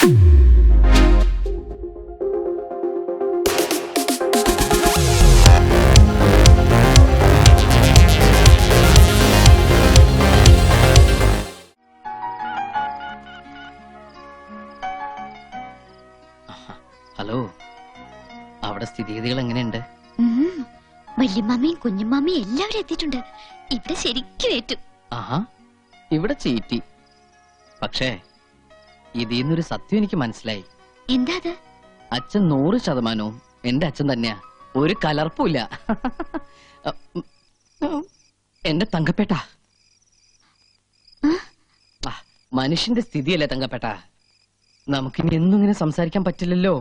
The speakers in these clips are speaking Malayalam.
ഹലോ, അവിടെ സ്ഥിതിഗതികൾ എങ്ങനെയുണ്ട്? വല്യമ്മാമയും കുഞ്ഞുമാമയും എല്ലാവരും എത്തിയിട്ടുണ്ട്. ഇവിടെ ശരിക്കും ഏറ്റു. ആഹാ, ഇവിടെ ചീറ്റി. പക്ഷേ ഇതിന്നൊരു സത്യം എനിക്ക് മനസ്സിലായി. എന്താ അത്? അച്ഛൻ 100% എന്റെ അച്ഛൻ തന്നെയാ. ഒരു കലർപ്പുമില്ല. എന്റെ തങ്കപ്പേട്ട. മനുഷ്യന്റെ സ്ഥിതിയല്ലേ തങ്കപ്പേട്ട. നമുക്കിനി എന്നും ഇങ്ങനെ സംസാരിക്കാൻ പറ്റില്ലല്ലോ.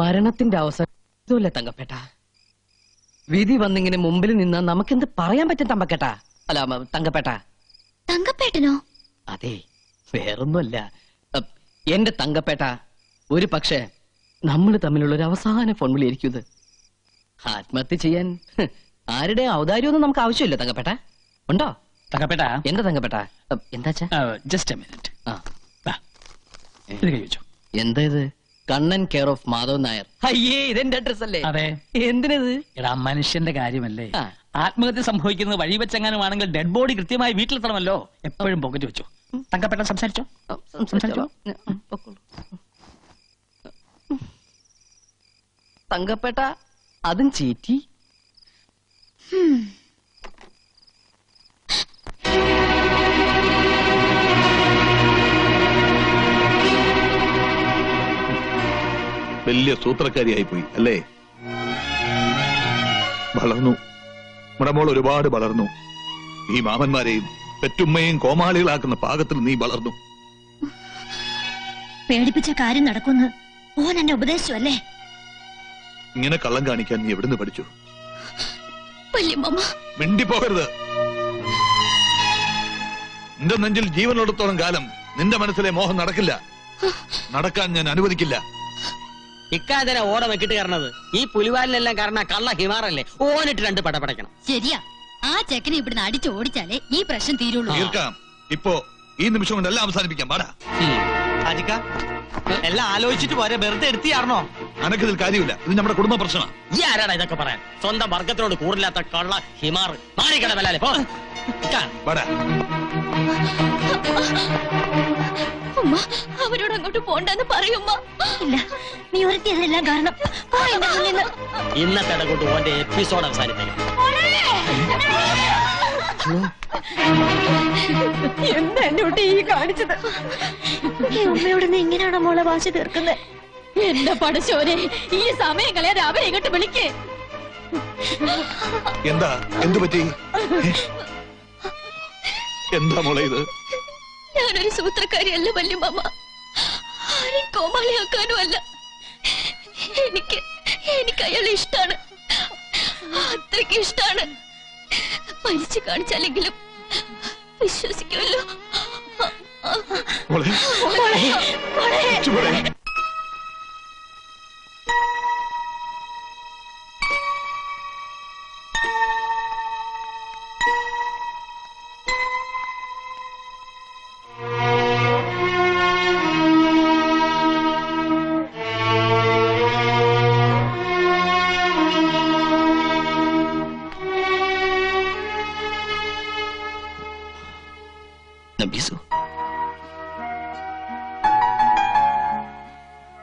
മരണത്തിന്റെ അവസരമല്ലേ തങ്കപ്പേട്ട. വിധി വന്നിങ്ങനെ മുമ്പിൽ നിന്ന് നമുക്കെന്ത് പറയാൻ പറ്റും തമ്പക്കേട്ട? അല്ല തങ്കപ്പേട്ട. തങ്കപ്പേട്ടനോ? അതെ, വേറൊന്നുമല്ല. എന്റെ തങ്കപ്പേട്ട, ഒരു പക്ഷേ നമ്മൾ തമ്മിലുള്ള ഒരു അവസാന ഫോൺ വിളിയായിരിക്കും ഇത്. ആത്മഹത്യ ചെയ്യാൻ ആരുടെ ഔദാര്യമൊന്നും നമുക്ക് ആവശ്യമില്ല തങ്കപ്പേട്ട. ഉണ്ടോ തങ്കപ്പേട്ട? എന്താ തങ്കപ്പേട്ട? എന്താ ജസ്റ്റ് എ മിനിറ്റ്. എന്താ ഇത്? Kannan care of Madhavan Nair. അയ്യേ, ഇതെന്റെ അഡ്രസ് അല്ലേ? അതെ. എന്തിനത്? എടാ, മനുഷ്യന്റെ കാര്യമല്ലേ. ആത്മഹത്യ സംഭവിക്കുന്നത് വഴി വെച്ചെങ്ങാനുമാണെങ്കിൽ ഡെഡ് ബോഡി കൃത്യമായി വീട്ടിലെത്തണമല്ലോ. എപ്പോഴും പോക്കറ്റ് വെച്ചു. തങ്കപ്പേട്ട സംസാരിച്ചോ? സംസാരിച്ചോ? തങ്കപ്പേട്ട, അതും ചീറ്റി. വലിയ സൂത്രക്കാരിയായി പോയി അല്ലേ? വളർന്നു, നമ്മുടെ മോൾ ഒരുപാട് വളർന്നു. ഈ മാമന്മാരെയും പെറ്റുമ്മയും കോമാളികളാക്കുന്ന പാകത്തിൽ നീ വളർന്നു. പേടിപ്പിച്ച കാര്യം നടക്കുന്നു ഓൻ എന്നെ ഉപദേശിച്ചു അല്ലേ? ഇങ്ങനെ കള്ളം കാണിക്കാൻ നീ എവിടുന്ന് പഠിച്ചു? മിണ്ടിപ്പോകരുത്. നിന്റെ നെഞ്ചിൽ ജീവനുള്ളിടത്തോളം കാലം നിന്റെ മനസ്സിലെ മോഹം നടക്കില്ല. നടക്കാൻ ഞാൻ അനുവദിക്കില്ല. ഇക്കാതിനെ ഓട വെക്കിട്ട് കയറണത് ഈ പുലിവാലിനെല്ലാം കാരണം കള്ള ഹിമാറല്ലേ. ഓനിട്ട് 2 പടപടയ്ക്കണം. ശരിയാ, ആ ചെക്കനെ ഇവിടുന്ന് അടിച്ച് ഓടിച്ചാലേ ഈ പ്രശ്നം തീരുള്ളൂ. തീർക്കാം. ഇപ്പോ ഈ നിമിഷം കൊണ്ട് എല്ലാം അവസാനിപ്പിക്കാം. പാടാ എല്ലാം ആലോചിച്ചിട്ട് പോരെ, വെറുതെ എടുത്തിയാർന്നോ? അനക്കതിൽ കാര്യമില്ല. ഇത് നമ്മുടെ കുടുംബ പ്രശ്നമാണ്. ഈ ആരാടാ ഇതൊക്കെ പറയാൻ? സ്വന്തം വർഗത്തിനോട് കൂറില്ലാത്ത കള്ള ഹിമാർ മാറിക്കട വല്ലാലെ. പാടാ. അവരോട് അങ്ങോട്ട് പോണ്ടെന്ന് പറയുമ്പോ ഇല്ല, നീ ഒരുത്തിയതെല്ലാം കാരണം. ഇന്നത്തെ കൊണ്ട് ഓന്റെ എപ്പിസോഡ് അവസാനിപ്പിക്കും. എന്താ എന്നോട്ട് ഈ കാണിച്ചത്? ഈ ഉമ്മയോട് നീ എങ്ങനെയാണോ മോളെ വാശി തീർക്കുന്നത്? എന്റെ പടശോനെ, ഈ സമയം കളയാതെ അവരെ ഇങ്ങോട്ട് വിളിക്കേ. എന്താ? എന്തു പറ്റി? എന്താ മോളെ ഇത്? ഞാനൊരു സൂത്രക്കാരിയല്ല വല്യമ്മ. ആരെയും കോമാളിയാക്കാനും അല്ല. എനിക്ക് അയാളെ ഇഷ്ടാണ്, അത്രയ്ക്ക് ഇഷ്ടാണ്. മരിച്ചു കാണിച്ചാലെങ്കിലും വിശ്വസിക്കുമല്ലോ. നബീസു,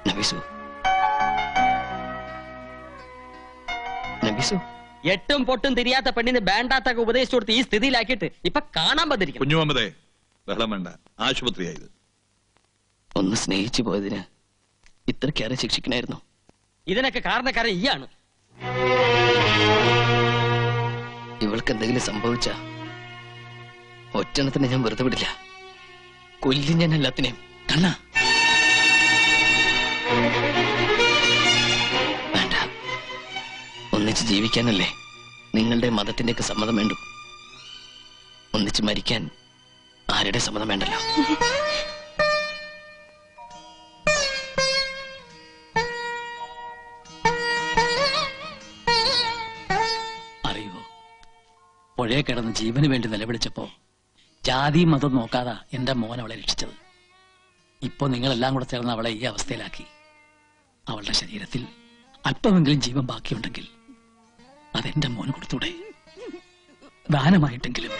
നബീസു, നബീസു. എട്ടും പൊട്ടും തിരിയാത്ത പെണ്ണിന് വേണ്ടാത്തൊക്കെ ഉപദേശിച്ചു കൊടുത്ത് ഈ സ്ഥിതിയിലാക്കിയിട്ട് ഇപ്പൊ കാണാൻ പറ്റിരിക്കും. കുഞ്ഞുമാമതേ, ബഹളം വേണ്ട. ആശുപത്രിയായത്. ഒന്ന് സ്നേഹിച്ചു പോയതിന് ഇത്രക്കേറെ ശിക്ഷിക്കണായിരുന്നു. ഇതിനൊക്കെ കാരണക്കാരൻ ഈയാണ്. ഇവൾക്ക് എന്തെങ്കിലും സംഭവിച്ച ഒറ്റണത്തിന് ഞാൻ വെറുതെ വിടില്ല. കൊല്ലും ഞാൻ എല്ലാത്തിനെയും. കണ്ണ വേണ്ട, ഒന്നിച്ച് ജീവിക്കാനല്ലേ നിങ്ങളുടെ മതത്തിന്റെയൊക്കെ സമ്മതം വേണ്ടു. ഒന്നിച്ച് മരിക്കാൻ ആരുടെ സമ്മതം വേണ്ടല്ലോ. അറിയോ, പുഴയെ കിടന്ന് ജീവന് വേണ്ടി നിലവിളിച്ചപ്പോ ജാതി മതം നോക്കാതെ എന്റെ മോൻ അവളെ രക്ഷിച്ചത്. ഇപ്പൊ നിങ്ങളെല്ലാം കൂടെ ചേർന്ന് അവളെ ഈ അവസ്ഥയിലാക്കി. അവളുടെ ശരീരത്തിൽ അല്പമെങ്കിലും ജീവൻ ബാക്കിയുണ്ടെങ്കിൽ അതെന്റെ മോൻ കൊടുത്തൂടെ? ദാനമായിട്ടെങ്കിലും.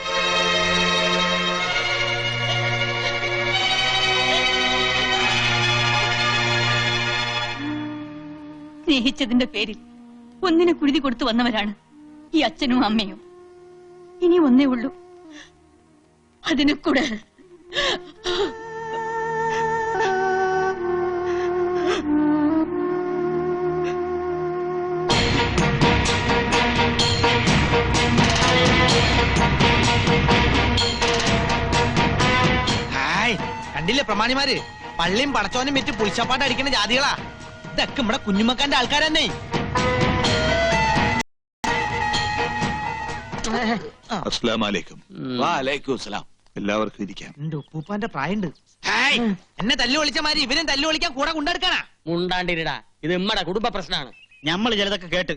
സ്നേഹിച്ചതിന്റെ പേരിൽ ഒന്നിനെ കുരുതി കൊടുത്തു വന്നവരാണ് ഈ അച്ഛനും അമ്മയും. ഇനി ഒന്നേ ഉള്ളൂ, അതിനെ കൂടെ. കണ്ടില്ലേ പ്രമാണിമാര്, പള്ളിയും പടച്ചോനും വെച്ച് പുളിച്ചപ്പാട്ട് അടിക്കുന്ന ജാതികളാ. ഇതൊക്കെ നമ്മുടെ കുഞ്ഞുമക്കാന്റെ ആൾക്കാരെന്നെ. അസ്സലാമലൈക്കും. എല്ലാവർക്കും ഇരിക്കാം. എന്റെ ഉപ്പൂപ്പാന്റെ പ്രായണ്ട്. എന്നെ തല്ലു വിളിച്ച മാതിരി ഇവരും തല്ലു വിളിക്കാൻ കൂടെ കൊണ്ടെടുക്കാനാ. മുണ്ടാണ്ടിരിടാ, ഇത് നമ്മടെ കുടുംബ പ്രശ്നമാണ്. ഞമ്മള് ചിലതൊക്കെ കേട്ട്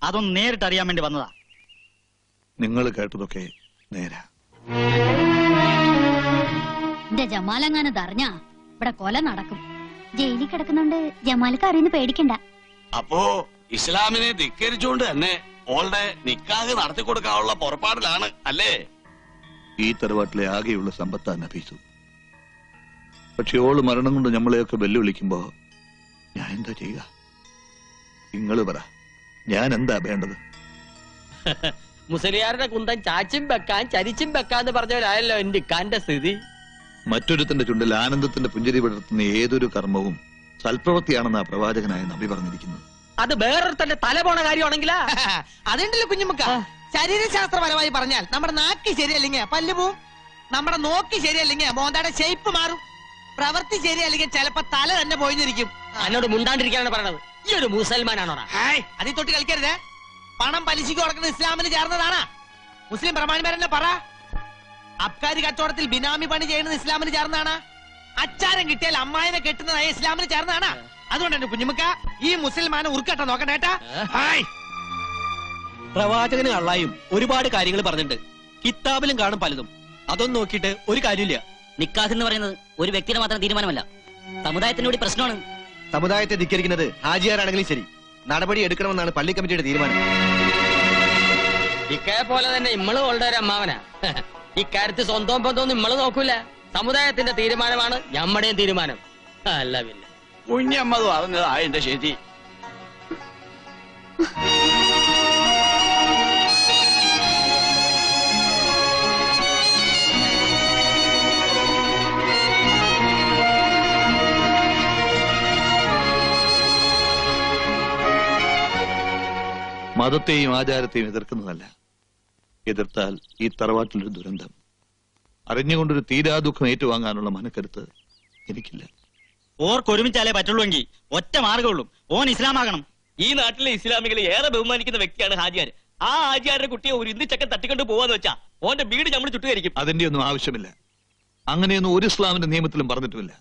അതൊന്ന് നേരിട്ട് അറിയാൻ വേണ്ടി വന്നതാ. നിങ്ങൾ കേട്ടതൊക്കെ നേരാ. എന്റെ ജമാലങ്ങാനത് അറിഞ്ഞാ ഇവിടെ കൊല നടക്കും. ജയിലിൽ കിടക്കുന്നോണ്ട് ജമാലിക്ക് അറിയുന്ന പേടിക്കണ്ട. അപ്പോ ഇസ്ലാമിനെ ധിക്കരിച്ചുകൊണ്ട് തന്നെ ഓളുടെ നിക്കാഹ് നടത്തി കൊടുക്കാനുള്ള പുറപ്പാടിലാണ് അല്ലേ? ഈ തറവാട്ടിലെ ആകെയുള്ള സമ്പത്താ നഫീസു. പക്ഷെ ഓള് മരണം കൊണ്ട് നമ്മളെയൊക്കെ വെല്ലുവിളിക്കുമ്പോ ഞാൻ എന്താ ചെയ്യുക? നിങ്ങള് പറ, ഞാൻ എന്താ വേണ്ടത്? മുസ്ലിയാരുടെ കുന്തം ചാച്ചും വെക്കാൻ ചരിച്ചും വെക്കാന്ന് പറഞ്ഞവരായല്ലോ എന്റെ ഇക്കാന്റെ സ്ഥിതി. മറ്റൊരുത്തന്റെ ചുണ്ടിൽ ആനന്ദത്തിന്റെ പുഞ്ചിരി വിടർത്തുന്ന ഏതൊരു കർമ്മവും സൽപ്രവൃത്തിയാണെന്ന് ആ പ്രവാചകനായ നബി പറഞ്ഞിരിക്കുന്നത്. അത് വേറൊരുത്തന്റെ തല പോണ കാര്യമാണെങ്കിലാ. അതുണ്ടല്ലോ കുഞ്ഞുമക്ക, ശരീരശാസ്ത്രപരമായി പറഞ്ഞാൽ നമ്മുടെ നാക്ക് ശരിയല്ലെങ്കിൽ പല്ല് പോവും, നമ്മുടെ നോക്ക് ശരിയല്ലെങ്കിൽ മോന്തയുടെ ഷേപ്പ് മാറും, പ്രവൃത്തി ശരിയല്ലെങ്കിൽ ചിലപ്പോ തല തന്നെ പോയിരിക്കും. എന്നോട് മുണ്ടാണ്ടിരിക്കാനാണ് പറയണത്. ഈ ഒരു മുസൽമാനാണോടാ? അതിൽ തൊട്ട് കളിക്കരുതേ. പണം പലിശയ്ക്ക് കൊടുക്കുന്നത് ഇസ്ലാമിന് ചേർന്നതാണ്. മുസ്ലിം പ്രമാണിമാരെന്നെ പറ. അബ്കാരി കച്ചവടത്തിൽ ബിനാമി പണി ചെയ്യുന്നത് ഇസ്ലാമിന് ചേർന്നതാണ്. അച്ചാരം കിട്ടിയാൽ അമ്മായിനെ കെട്ടുന്നതായ ഇസ്ലാമിന് ചേർന്നതാണ്. അതുകൊണ്ട് തന്നെ കുഞ്ഞുമക്ക, ഈ മുസൽമാനെ ഉറുക്കട്ട നോക്കണ്ടേട്ടാ. പ്രവാചകന് അള്ളായും ഒരുപാട് കാര്യങ്ങൾ പറഞ്ഞിട്ടുണ്ട്. കിതാബിലും കാണും പലതും. അതൊന്നും നോക്കിയിട്ട് ഒരു കാര്യമില്ല. നിക്കാഹ് എന്ന് പറയുന്നത് ഒരു വ്യക്തിയുടെ മാത്രം തീരുമാനമല്ല, സമുദായത്തിന് കൂടി പ്രശ്നമാണ്. സമുദായത്തെ ധിക്കരിക്കുന്നത് ഹാജിയാരാണെങ്കിലും ശരി, നടപടി എടുക്കണമെന്നാണ് പള്ളി കമ്മിറ്റിയുടെ തീരുമാനം. ഇക്കയെ പോലെ തന്നെ ഇമ്മള് ഓളുടെ ഒരു അമ്മാവനാ. ഇക്കാര്യത്തിൽ സ്വന്തവും ബന്ധവും ഇമ്മള് നോക്കൂല. സമുദായത്തിന്റെ തീരുമാനമാണ് ഞമ്മടെയും തീരുമാനം. അല്ല പിന്നെ കുഞ്ഞമ്മത് പറഞ്ഞത് അതിന്റെ ശരി. മതത്തെയും ആചാരത്തെയും എതിർക്കുന്നതല്ല, എതിർത്താൽ ഈ തറവാട്ടിലൊരു ദുരന്തം. അറിഞ്ഞുകൊണ്ടൊരു തീരാ ദുഃഖം ഏറ്റുവാങ്ങാനുള്ള മനക്കരുത്ത് എനിക്കില്ല. ഓർക്കൊരുമിച്ചാലേ പറ്റുള്ളൂവെങ്കിൽ ഒറ്റ മാർഗമുള്ളൂ, ഓൻ ഇസ്ലാമാകണം. ഈ നാട്ടിലെ ഇസ്ലാമികളെ ഏറെ ബഹുമാനിക്കുന്ന വ്യക്തിയാണ് ഹാജിയാർ. ആ ഹാജിയാരുടെ കുട്ടിയെ ഒരു ഇന്ത്യച്ചക്കൻ തട്ടിക്കൊണ്ട് പോവാന്ന് വെച്ചാ ഓന്റെ വീട് നമ്മൾ ചുട്ടുകരിക്കും. അതിന്റെ ഒന്നും ആവശ്യമില്ല. അങ്ങനെയൊന്നും ഒരു ഇസ്ലാമിന്റെ നിയമത്തിലും പറഞ്ഞിട്ടുമില്ല.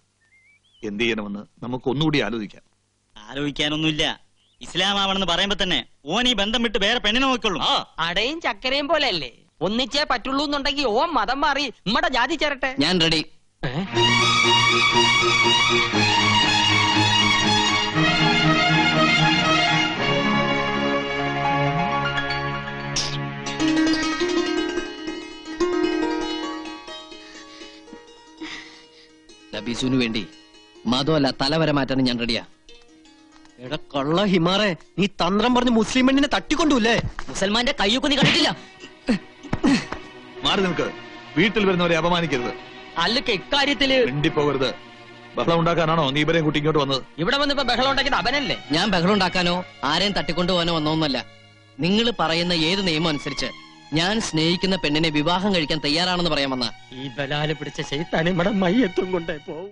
എന്ത് ചെയ്യണമെന്ന് നമുക്ക് ഒന്നുകൂടി ആലോചിക്കാം. ആലോചിക്കാനൊന്നുമില്ല. ഇസ്ലാമാവണമെന്ന് പറയുമ്പോ തന്നെ ഓൻ ഈ ബന്ധം വിട്ട് വേറെ പെണ്ണിനെ നോക്കുള്ളൂ. അടയും ചക്കരയും പോലെ അല്ലേ? ഒന്നിച്ചേ പറ്റുള്ളൂ എന്നുണ്ടെങ്കിൽ ഓൻ മതം മാറി നമ്മടെ ജാതി ചേരട്ടെ. ഞാൻ റെഡി. നബീസുവിന് വേണ്ടി മതമല്ല തലവരെ മാറ്റാൻ ഞാൻ റെഡിയാ. എടാ കള്ള ഹിമാറെ, നീ തന്ത്രം പറഞ്ഞ് മുസ്ലിം പെണ്ണിനെ തട്ടിക്കൊണ്ടൂല്ലേ? മുസൽമാന്റെ കയ്യൊക്കെ നീ കണ്ടിട്ടില്ല. മാറി നിൽക്ക്. വീട്ടിൽ വരുന്നവരെ അപമാനിക്കരുത്. അല്ലൊക്കെ ഇക്കാര്യത്തില് മിണ്ടിപ്പോകരുത്. ബഹളം ഉണ്ടാക്കാനാണോ നീ ഇവരെയും കുട്ടി ഇങ്ങോട്ട് വന്നത്? ഇവിടെ വന്നിപ്പോ ബഹളം ഉണ്ടാക്കിയത് അവനല്ലേ? ഞാൻ ബഹളം ഉണ്ടാക്കാനോ ആരെയും തട്ടിക്കൊണ്ടുപോകാനോ വന്നോന്നല്ല. നിങ്ങൾ പറയുന്ന ഏത് നിയമം അനുസരിച്ച് ഞാൻ സ്നേഹിക്കുന്ന പെണ്ണിനെ വിവാഹം കഴിക്കാൻ തയ്യാറാണെന്ന് പറയാൻ വന്ന ഈ ബലാല് പിടിച്ച ശൈത്താൻ ഇവിടെ മയ്യത്തും കൊണ്ടേ പോവും.